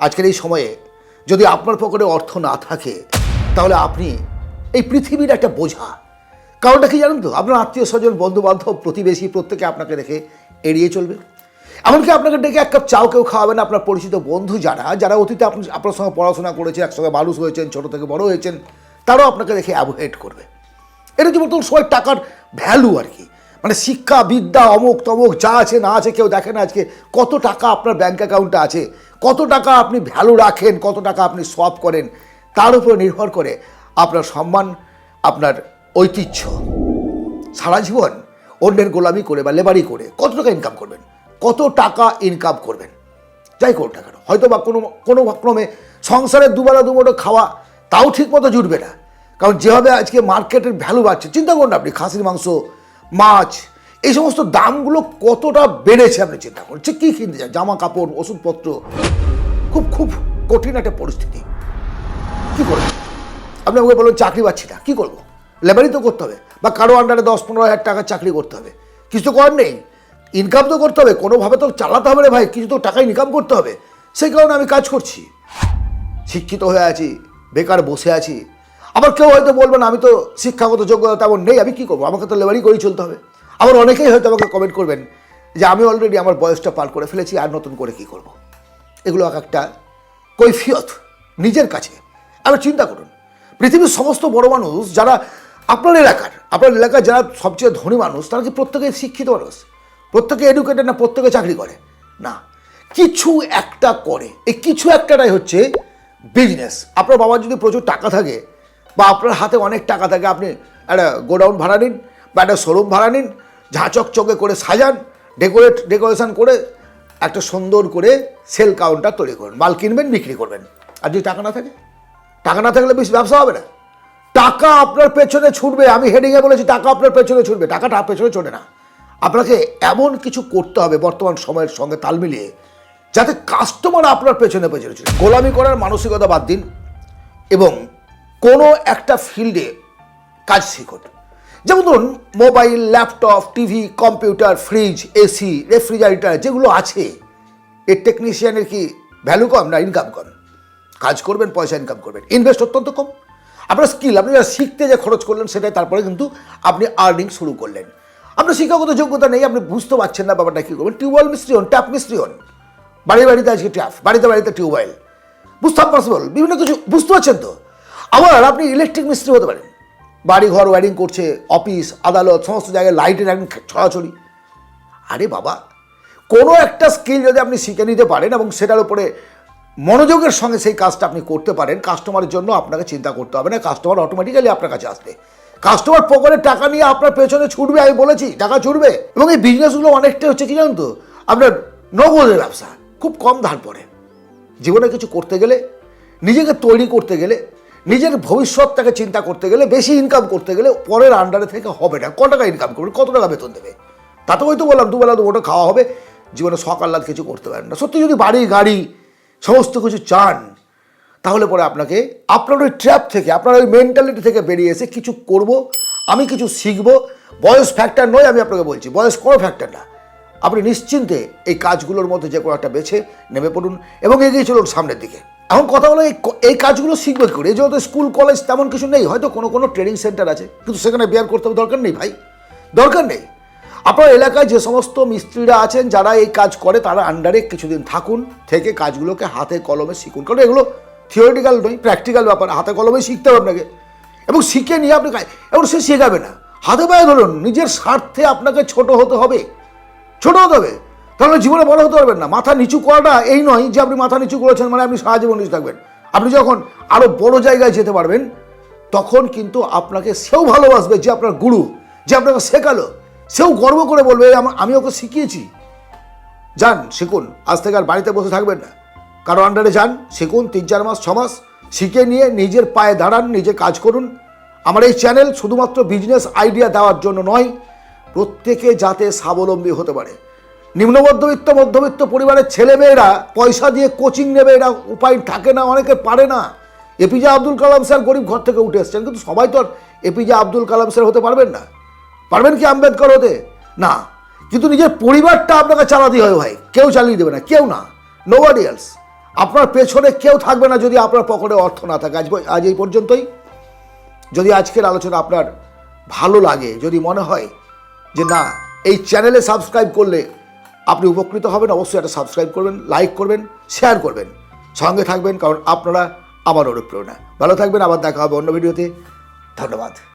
আজকের এই সময়ে যদি আপনার পকেটে অর্থ না থাকে তাহলে আপনি এই পৃথিবীর একটা বোঝা। কারণটা কি জানেন তো? আপনার আত্মীয় স্বজন, বন্ধু বান্ধব, প্রতিবেশী প্রত্যেকে আপনাকে দেখে এড়িয়ে চলবে। এমনকি আপনাকে ডেকে এক কাপ চাও কেউ খাওয়াবেন। আপনার পরিচিত বন্ধু যারা অতীতে আপনার সঙ্গে পড়াশোনা করেছে, একসঙ্গে মানুষ হয়েছেন, ছোটো থেকে বড় হয়েছেন, তারাও আপনাকে দেখে অ্যাভয়েড করবে। এটা কি বলতো সবাই টাকার ভ্যালু আর কি, মানে শিক্ষা, বিদ্যা, অমুক তমুক যা আছে না আছে কেউ দেখে না। আজকে কত টাকা আপনার ব্যাঙ্ক অ্যাকাউন্টে আছে, কত টাকা আপনি ভ্যালু রাখেন, কত টাকা আপনি সোয়াপ করেন, তার উপর নির্ভর করে আপনার সম্মান, আপনার ঐতিহ্য। সারা জীবন অন্যের গোলামি করে বা লেবারি করে কত টাকা ইনকাম করবেন, কত টাকা ইনকাম করবেন, যাই করুন না কেন, হয়তো বা কোনো ক্রমে সংসারের দুবেলা দুমুঠো খাওয়া তাও ঠিক মতো জুটবে না। কারণ যেভাবে আজকে মার্কেটের ভ্যালু বাড়ছে, চিন্তা করুন আপনি খাসির মাংস, মাছ, এই সমস্ত দামগুলো কতটা বেড়েছে আপনি চিন্তা করুন। যে কী কিনতে চান, জামা কাপড়, ওষুধপত্র, খুব কঠিন একটা পরিস্থিতি। কী করবেন? আপনি আমাকে বলুন চাকরি পাচ্ছি না, কী করবো? লেবারি তো করতে হবে, বা কারো আন্ডারে 10-15 হাজার টাকার চাকরি করতে হবে। কিছু তো করার নেই, ইনকাম তো করতে হবে, কোনোভাবে তো চালাতে হবে রে ভাই, কিছু তো টাকা ইনকাম করতে হবে। সেই কারণে আমি কাজ করছি, শিক্ষিত হয়ে আছি, বেকার বসে আছি। আবার কেউ হয়তো বলবেন আমি তো শিক্ষাগত যোগ্যতা তেমন নেই, আমি কী করবো, আমাকে তো লেবারি করেই চলতে হবে। আবার অনেকেই হয়তো আমাকে কমেন্ট করবেন যে আমি অলরেডি আমার বয়সটা পার করে ফেলেছি, আর নতুন করে কী করব। এগুলো একটা কৈফিয়ত নিজের কাছে। আবার চিন্তা করুন, পৃথিবীর সমস্ত বড় মানুষ যারা আপনার এলাকার যারা সবচেয়ে ধনী মানুষ, তারা কি প্রত্যেকে শিক্ষিত মানুষ, প্রত্যেকে এডুকেটেড না, প্রত্যেকে চাকরি করে না, কিছু একটা করে। এই কিছু একটাটাই হচ্ছে বিজনেস। আপনার বাবার যদি প্রচুর টাকা থাকে বা আপনার হাতে অনেক টাকা থাকে, আপনি একটা গোডাউন ভাড়া নিন বা একটা শোরুম ভাড়া নিন, ঝাঁচকচকে করে সাজান, ডেকোরেশন করে একটা সুন্দর করে সেল কাউন্টার তৈরি করুন, মাল কিনবেন, বিক্রি করবেন। আর যদি টাকা না থাকলে বেশি ব্যবসা হবে না। টাকা আপনার পেছনে ছুটবে। আমি হেডিংয়ে বলেছি টাকা আপনার পেছনে ছুটবে, টাকাটা পেছনে ছোটে না। আপনাকে এমন কিছু করতে হবে বর্তমান সময়ের সঙ্গে তাল মিলিয়ে, যাতে কাস্টমার আপনার পেছনে ছুটে। গোলামি করার মানসিকতা বাদ দিন এবং কোনো একটা ফিল্ডে কাজ শিখুন। যেমন ধরুন mobile, laptop, TV, computer, fridge, AC, refrigerator যেগুলো আছে, এর টেকনিশিয়ানের কি ভ্যালু কম না ইনকাম কম? কাজ করবেন, পয়সা ইনকাম করবেন, ইনভেস্ট অত্যন্ত কম। আপনার স্কিল, আপনি শিখতে যে খরচ করলেন সেটাই তারপরে কিন্তু আপনি আর্নিং শুরু করলেন। আপনার শিক্ষাগত যোগ্যতা নেই, আপনি বুঝতে পারছেন না ব্যাপারটা কী করবেন। টিউবওয়েল মিস্ত্রি হন, ট্যাপ মিস্ত্রি হন, বাড়িতে আজকে ট্যাপ, বাড়িতে টিউবওয়েল, বুঝতে পসিবল, বিভিন্ন কিছু বুঝতে পারছেন তো। আবার আপনি ইলেকট্রিক মিস্ত্রি হতে পারেন, বাড়ি ঘর ওয়ারিং করছে, অফিস আদালত সমস্ত জায়গায় লাইটের একদম ছড়াছড়ি। আরে বাবা, কোনো একটা স্কিল যদি আপনি শিখে নিতে পারেন এবং সেটার উপরে মনোযোগের সঙ্গে সেই কাজটা আপনি করতে পারেন, কাস্টমারের জন্য আপনাকে চিন্তা করতে হবে না, কাস্টমার অটোমেটিক্যালি আপনার কাছে আসবে। কাস্টমার পকেটে টাকা নিয়ে আপনার পেছনে ছুটবে, আমি বলেছি টাকা ছুটবে। এবং এই বিজনেসগুলো অনেকটা হচ্ছে কি জানেন তো, আপনার নগদের ব্যবসা, খুব কম ধার পড়ে। জীবনে কিছু করতে গেলে, নিজেকে তৈরি করতে গেলে, নিজের ভবিষ্যৎটাকে চিন্তা করতে গেলে, বেশি ইনকাম করতে গেলে পরের আন্ডারে থেকে হবে না। কত টাকা ইনকাম করবেন, কত টাকা বেতন দেবে, তাতে হয়তো বললাম দুবেলা দুটো খাওয়া হবে, জীবনে সকাল কিছু করতে পারেন না। সত্যি যদি বাড়ি গাড়ি সমস্ত কিছু চান, তাহলে পরে আপনাকে আপনার ওই ট্র্যাপ থেকে, আপনার ওই মেন্টালিটি থেকে বেরিয়ে এসে কিছু করব, আমি কিছু শিখব। বয়স ফ্যাক্টর নয়, আমি আপনাকে বলছি, বয়স কোনো ফ্যাক্টর না। আপনি নিশ্চিন্তে এই কাজগুলোর মধ্যে যে কোনো একটা বেছে নেমে পড়ুন এবং এগিয়ে চলুন সামনের দিকে। এখন কথা হলো এই কাজগুলো শিখবে করে, যেহেতু স্কুল কলেজ তেমন কিছু নেই, হয়তো কোনো ট্রেনিং সেন্টার আছে, কিন্তু সেখানে বেয়ার করতে হবে দরকার নেই ভাই, দরকার নেই। আপনার এলাকায় যে সমস্ত মিস্ত্রিরা আছেন যারা এই কাজ করে, তারা আন্ডারে কিছুদিন থাকুন, থেকে কাজগুলোকে হাতে কলমে শিখুন। কারণ এগুলো থিওরিটিক্যাল নয়, প্র্যাকটিক্যাল ব্যাপার, হাতে কলমে শিখতে হবে আপনাকে। এবং শিখে নিয়ে আপনি এবং সে শেখাবে না, হাতে পায়ে ধরুন। নিজের স্বার্থে আপনাকে ছোট হতে হবে, তাহলে জীবনে বড় হতে পারবেন না। মাথা নিচু করাটা এই নয় যে আপনি মাথা নিচু করেছেন মানে আপনি সারা জীবন নিচু থাকবেন। আপনি যখন আরও বড় জায়গায় যেতে পারবেন, তখন কিন্তু আপনাকে সেও ভালোবাসবে, যে আপনার গুরু, যে আপনাকে শেখালো, সেও গর্ব করে বলবে আমি ওকে শিখিয়েছি। যান শিখুন, আজ থেকে আর বাড়িতে বসে থাকবেন না, কারো আন্ডারে যান, শিখুন 3-4 মাস 6 মাস, শিখে নিয়ে নিজের পায়ে দাঁড়ান, নিজে কাজ করুন। আমার এই চ্যানেল শুধুমাত্র বিজনেস আইডিয়া দেওয়ার জন্য নয়, প্রত্যেকে যাতে স্বাবলম্বী হতে পারে। নিম্ন মধ্যবিত্ত পরিবারের ছেলেমেয়েরা পয়সা দিয়ে কোচিং নেবে, এরা উপায় থাকে না, অনেকে পারে না। এপিজে আব্দুল কালাম স্যার গরিব ঘর থেকে উঠে এসছেন, কিন্তু সবাই তো আর এপিজে আব্দুল কালাম স্যার হতে পারবেন না। পারবেন কি আম্বেদকর হতে? না। কিন্তু নিজের পরিবারটা আপনাকে চালাতে হবে ভাই, কেউ চালিয়ে দেবে না, কেউ না, নোবডি এলস। আপনার পেছনে কেউ থাকবে না যদি আপনার পকেটে অর্থ না থাকে। আজ এই পর্যন্তই। যদি আজকের আলোচনা আপনার ভালো লাগে, যদি মনে হয় যে না এই চ্যানেলে সাবস্ক্রাইব করলে আপনি উপকৃত হবেন, অবশ্যই একটা সাবস্ক্রাইব করবেন, লাইক করবেন, শেয়ার করবেন, সঙ্গে থাকবেন, কারণ আপনারা আমার অনুপ্রেরণা। ভালো থাকবেন, আবার দেখা হবে অন্য ভিডিওতে। ধন্যবাদ।